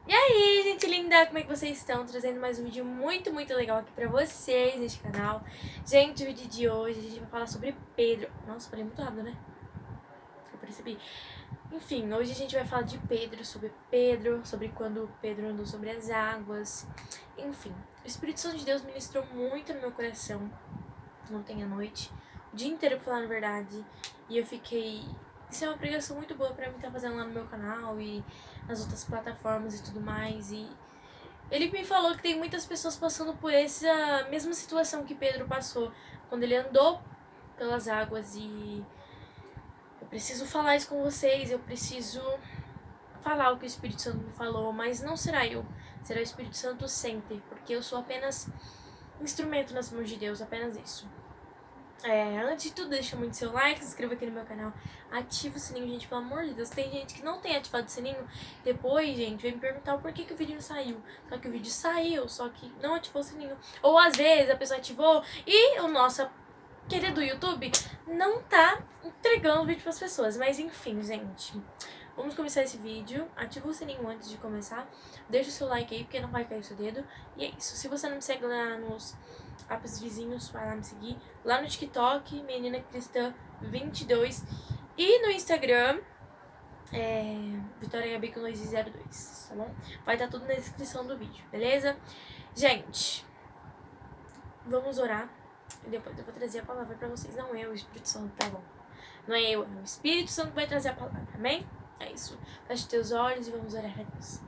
E aí, gente linda, como é que vocês estão? Trazendo mais um vídeo muito legal aqui pra vocês neste canal. Gente, o vídeo de hoje a gente vai falar sobre Pedro. Nossa, falei muito rápido, né? Eu percebi. Enfim, hoje a gente vai falar de Pedro, sobre quando Pedro andou sobre as águas. Enfim, o Espírito Santo de Deus ministrou muito no meu coração ontem à noite, o dia inteiro pra falar a verdade. E eu fiquei... Isso é uma pregação muito boa pra mim estar fazendo lá no meu canal e nas outras plataformas e tudo mais. E ele me falou que tem muitas pessoas passando por essa mesma situação que Pedro passou quando ele andou pelas águas. E eu preciso falar isso com vocês, eu preciso falar o que o Espírito Santo me falou, mas não será eu, será o Espírito Santo sempre, porque eu sou apenas instrumento nas mãos de Deus, apenas isso. Antes de tudo, deixa muito seu like, se inscreva aqui no meu canal, ativa o sininho, gente, pelo amor de Deus. Tem gente que não tem ativado o sininho, depois, gente, vem me perguntar o porquê que o vídeo não saiu. Só que o vídeo saiu, só que não ativou o sininho. Ou às vezes a pessoa ativou e o nosso querido YouTube não tá entregando o vídeo pras pessoas. Mas enfim, gente, vamos começar esse vídeo. Ativa o sininho antes de começar, deixa o seu like aí, porque não vai cair o seu dedo. E é isso, se você não me segue lá nos apps vizinhos, vai lá me seguir. Lá no TikTok, Menina Cristã 22. E no Instagram, Vitória Gabi com 202, tá bom? Vai estar tudo na descrição do vídeo, beleza? Gente, vamos orar. E depois eu vou trazer a palavra pra vocês. Não é o Espírito Santo, tá bom? Não é eu, é o Espírito Santo que vai trazer a palavra, amém? É isso. Feche teus olhos e vamos orar a Deus.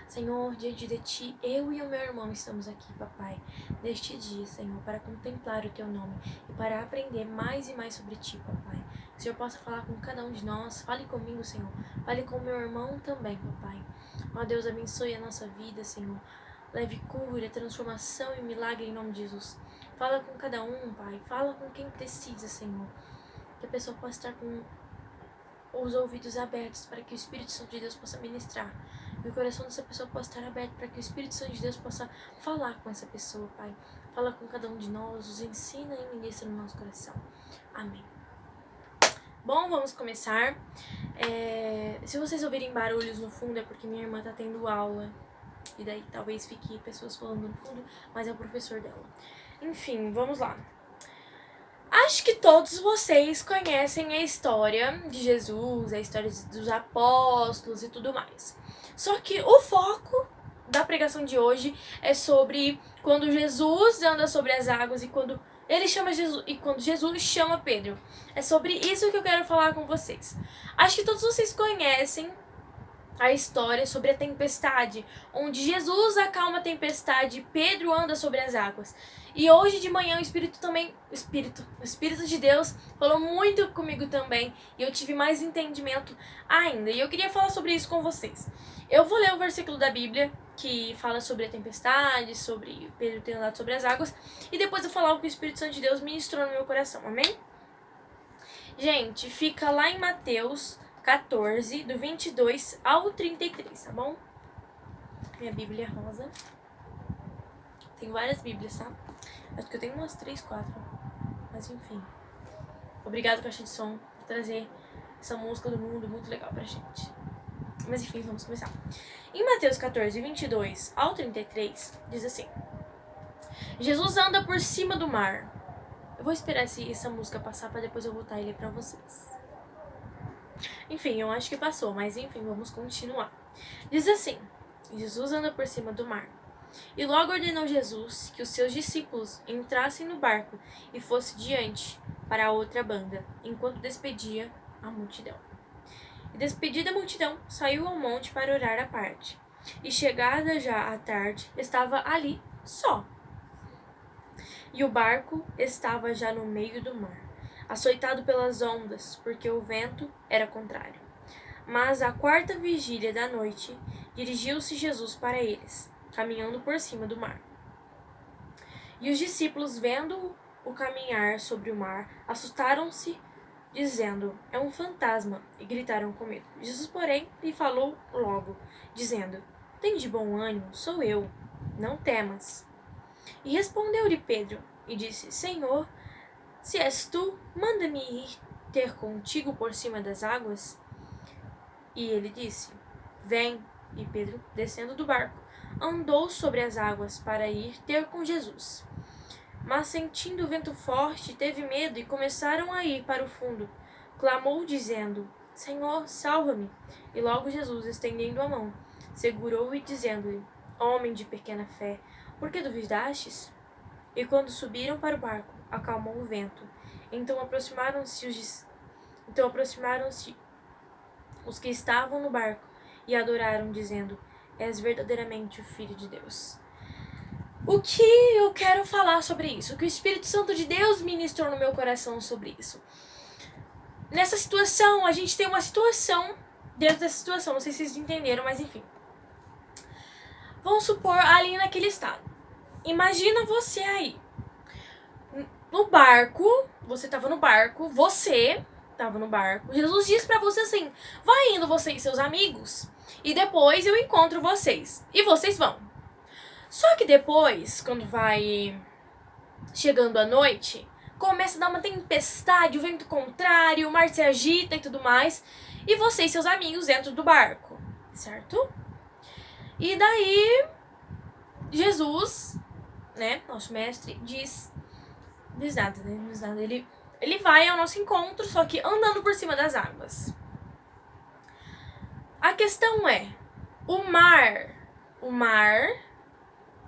Senhor, diante de Ti, eu e o meu irmão estamos aqui, papai, neste dia, Senhor, para contemplar o Teu nome e para aprender mais e mais sobre Ti, papai. Que o Senhor possa falar com cada um de nós, fale comigo, Senhor, fale com o meu irmão também, papai. Ó Deus, abençoe a nossa vida, Senhor. Leve cura, transformação e milagre em nome de Jesus. Fala com cada um, Pai, fala com quem precisa, Senhor. Que a pessoa possa estar com os ouvidos abertos para que o Espírito Santo de Deus possa ministrar. E o coração dessa pessoa possa estar aberto para que o Espírito Santo de Deus possa falar com essa pessoa, Pai. Fala com cada um de nós, os ensina e ministra no nosso coração. Amém. Bom, vamos começar. Se vocês ouvirem barulhos no fundo é porque minha irmã tá tendo aula. E daí talvez fique pessoas falando no fundo, mas é o professor dela. Enfim, vamos lá. Acho que todos vocês conhecem a história de Jesus, a história dos apóstolos e tudo mais. Só que o foco da pregação de hoje é sobre quando Jesus anda sobre as águas e quando ele chama Jesus e quando Jesus chama Pedro. É sobre isso que eu quero falar com vocês. Acho que todos vocês conhecem a história sobre a tempestade, onde Jesus acalma a tempestade e Pedro anda sobre as águas. E hoje de manhã o Espírito de Deus falou muito comigo também, e eu tive mais entendimento ainda. E eu queria falar sobre isso com vocês. Eu vou ler o versículo da Bíblia que fala sobre a tempestade, sobre Pedro ter andado sobre as águas, e depois eu falar o que o Espírito Santo de Deus ministrou no meu coração. Amém? Gente, fica lá em Mateus 14, do 22 ao 33, tá bom? Minha Bíblia rosa. Tem várias Bíblias, tá? Acho que eu tenho umas 3, 4. Mas enfim. Obrigado, caixa de som, por trazer essa música do mundo muito legal pra gente. Mas enfim, vamos começar. Em Mateus 14, 22 ao 33, diz assim: Jesus anda por cima do mar. Eu vou esperar essa música passar pra depois eu voltar e ler pra vocês. Enfim, eu acho que passou, mas enfim, vamos continuar. Diz assim: Jesus anda por cima do mar. E logo ordenou Jesus que os seus discípulos entrassem no barco e fosse diante para a outra banda, enquanto despedia a multidão. E despedida a multidão, saiu ao monte para orar à parte. E chegada já à tarde, estava ali só. E o barco estava já no meio do mar, açoitado pelas ondas, porque o vento era contrário. Mas à quarta vigília da noite, dirigiu-se Jesus para eles, caminhando por cima do mar. E os discípulos, vendo-o caminhar sobre o mar, assustaram-se, dizendo: é um fantasma, e gritaram com medo. Jesus, porém, lhe falou logo, dizendo: tem de bom ânimo, sou eu, não temas. E respondeu-lhe Pedro, e disse: Senhor, se és tu, manda-me ir ter contigo por cima das águas. E ele disse: vem. E Pedro, descendo do barco, andou sobre as águas para ir ter com Jesus. Mas sentindo o vento forte, teve medo e começaram a ir para o fundo. Clamou dizendo: Senhor, salva-me! E logo Jesus, estendendo a mão, segurou-o e dizendo-lhe: Homem de pequena fé, por que duvidastes? E quando subiram para o barco, acalmou o vento. Então aproximaram-se os que estavam no barco e adoraram, dizendo: És verdadeiramente o Filho de Deus. O que eu quero falar sobre isso? O que o Espírito Santo de Deus ministrou no meu coração sobre isso? Nessa situação, a gente tem uma situação, dentro dessa situação, não sei se vocês entenderam, mas enfim. Vamos supor ali naquele estado. Imagina você aí, no barco, você estava no barco, Jesus disse pra você assim: vai indo você e seus amigos, e depois eu encontro vocês, e vocês vão. Só que depois, quando vai chegando a noite, começa a dar uma tempestade, o vento contrário, o mar se agita e tudo mais, e você e seus amigos dentro do barco, certo? E daí, Jesus, né, nosso mestre, diz nada, ele vai ao nosso encontro, só que andando por cima das águas. A questão é, o mar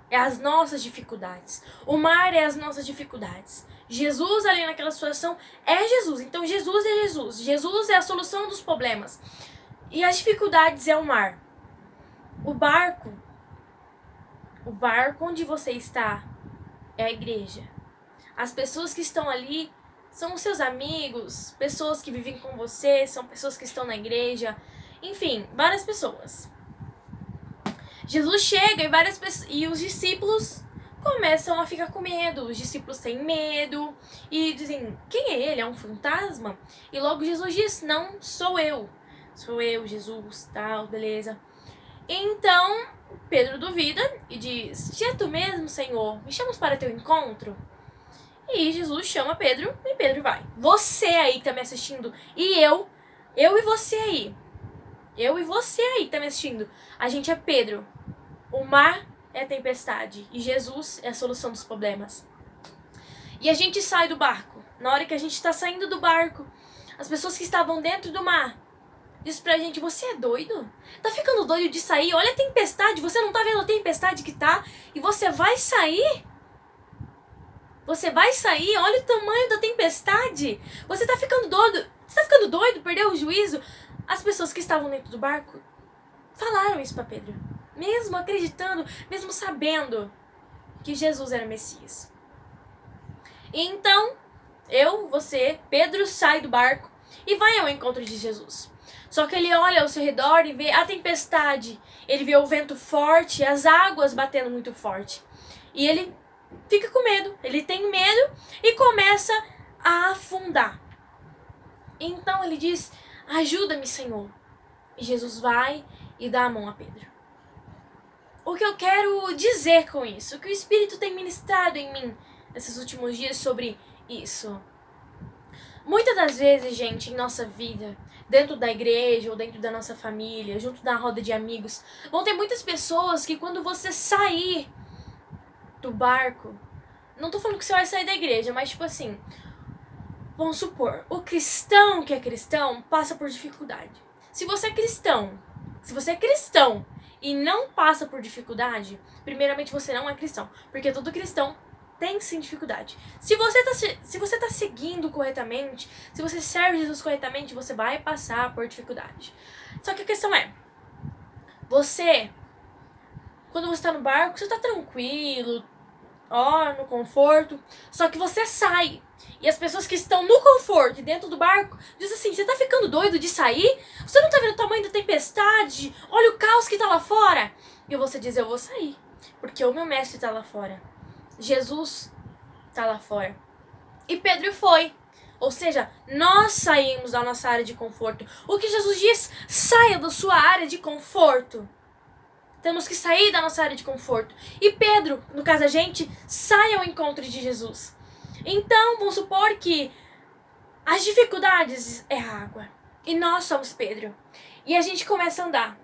é as nossas dificuldades. O mar é as nossas dificuldades. Jesus ali naquela situação é Jesus. Então Jesus é Jesus. Jesus é a solução dos problemas. E as dificuldades é o mar. O barco onde você está é a igreja. As pessoas que estão ali são os seus amigos, pessoas que vivem com você, são pessoas que estão na igreja, enfim, várias pessoas. Jesus chega e os discípulos começam a ficar com medo. Os discípulos têm medo e dizem: quem é ele? É um fantasma? E logo Jesus diz: não, sou eu, Jesus, tal, beleza. Então Pedro duvida e diz: se é tu mesmo, Senhor, me chamas para teu encontro? E Jesus chama Pedro e Pedro vai. Você aí que tá me assistindo e eu e você aí. Eu e você aí que tá me assistindo. A gente é Pedro. O mar é a tempestade e Jesus é a solução dos problemas. E a gente sai do barco. Na hora que a gente tá saindo do barco, as pessoas que estavam dentro do mar dizem pra gente: você é doido? Tá ficando doido de sair? Olha a tempestade, você não tá vendo a tempestade que tá? E você vai sair? Você vai sair? Olha o tamanho da tempestade. Você tá ficando doido? Você tá ficando doido? Perdeu o juízo? As pessoas que estavam dentro do barco falaram isso pra Pedro. Mesmo acreditando, mesmo sabendo que Jesus era o Messias. E então, Pedro sai do barco e vai ao encontro de Jesus. Só que ele olha ao seu redor e vê a tempestade. Ele vê o vento forte, as águas batendo muito forte. E ele fica com medo, ele tem medo e começa a afundar. Então ele diz: ajuda-me, Senhor. E Jesus vai e dá a mão a Pedro. O que eu quero dizer com isso? O que o Espírito tem ministrado em mim nesses últimos dias sobre isso? Muitas das vezes, gente, em nossa vida, dentro da igreja ou dentro da nossa família, junto da roda de amigos, vão ter muitas pessoas que quando você sair do barco, não tô falando que você vai sair da igreja, mas tipo assim, vamos supor, o cristão que é cristão passa por dificuldade. Se você é cristão e não passa por dificuldade, primeiramente você não é cristão, porque todo cristão tem sim dificuldade. Se você tá seguindo corretamente, se você serve Jesus corretamente, você vai passar por dificuldade. Só que a questão é, quando você tá no barco, você tá tranquilo, no conforto, só que você sai. E as pessoas que estão no conforto e dentro do barco dizem assim: você tá ficando doido de sair? Você não tá vendo o tamanho da tempestade? Olha o caos que tá lá fora. E você diz: eu vou sair, porque o meu mestre tá lá fora, Jesus tá lá fora. E Pedro foi. Ou seja, nós saímos da nossa área de conforto. O que Jesus diz: saia da sua área de conforto. Temos que sair da nossa área de conforto. E Pedro, no caso a gente, sai ao encontro de Jesus. Então, vamos supor que as dificuldades é a água. E nós somos Pedro. E a gente começa a andar.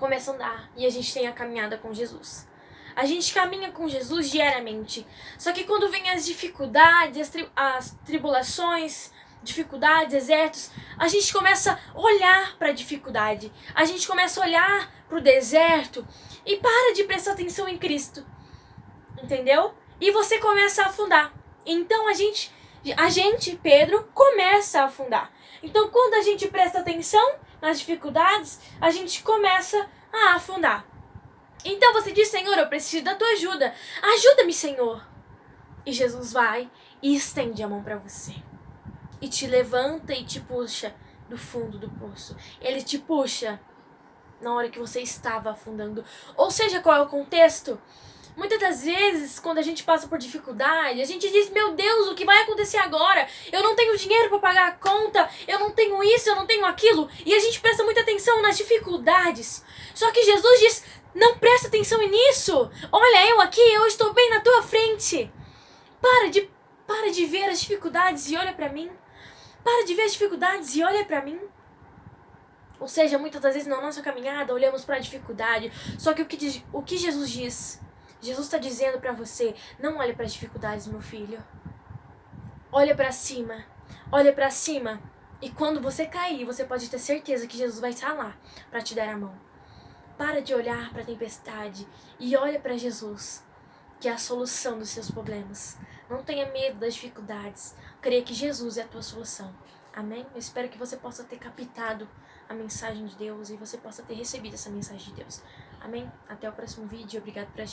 começa a andar e a gente tem a caminhada com Jesus. A gente caminha com Jesus diariamente. Só que quando vem as dificuldades, as tribulações, dificuldades, desertos, a gente começa a olhar para a dificuldade. A gente começa a olhar para o deserto e para de prestar atenção em Cristo. Entendeu? E você começa a afundar. Então a gente, Pedro, começa a afundar. Então quando a gente presta atenção nas dificuldades, a gente começa a afundar. Então você diz, Senhor, eu preciso da tua ajuda. Ajuda-me, Senhor. E Jesus vai e estende a mão para você. E te levanta e te puxa do fundo do poço. Ele te puxa na hora que você estava afundando. Ou seja, qual é o contexto? Muitas das vezes, quando a gente passa por dificuldade, a gente diz, meu Deus, o que vai acontecer agora? Eu não tenho dinheiro para pagar a conta, eu não tenho isso, eu não tenho aquilo. E a gente presta muita atenção nas dificuldades. Só que Jesus diz, não presta atenção nisso. Olha, eu aqui, eu estou bem na tua frente. Para de ver as dificuldades e olha para mim. Para de ver as dificuldades e olha para mim. Ou seja, muitas das vezes na nossa caminhada olhamos para a dificuldade. Só que o que Jesus diz? Jesus está dizendo para você, não olhe para as dificuldades, meu filho. Olha para cima. Olha para cima. E quando você cair, você pode ter certeza que Jesus vai estar lá para te dar a mão. Para de olhar para a tempestade e olha para Jesus, que é a solução dos seus problemas. Não tenha medo das dificuldades. Creia que Jesus é a tua solução. Amém? Eu espero que você possa ter captado a mensagem de Deus e você possa ter recebido essa mensagem de Deus. Amém? Até o próximo vídeo. Obrigado por assistir.